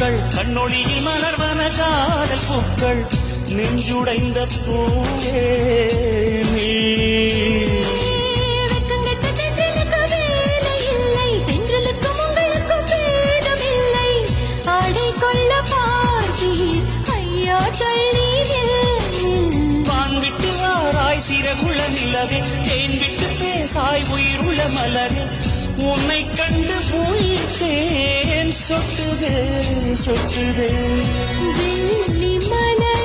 பூக்கள் கண்ணொளியில் மலர்வன காதல் பூக்கள் நெஞ்சுடைந்த பூவே நீ சிறகுள்ள நிலவே தேன் விட்டு பேசாய் உயிருள்ள மலரே உன்னை கண்டு போயிட்டேன் சொட்டுதே சொட்டுதே வெள்ளி மலர்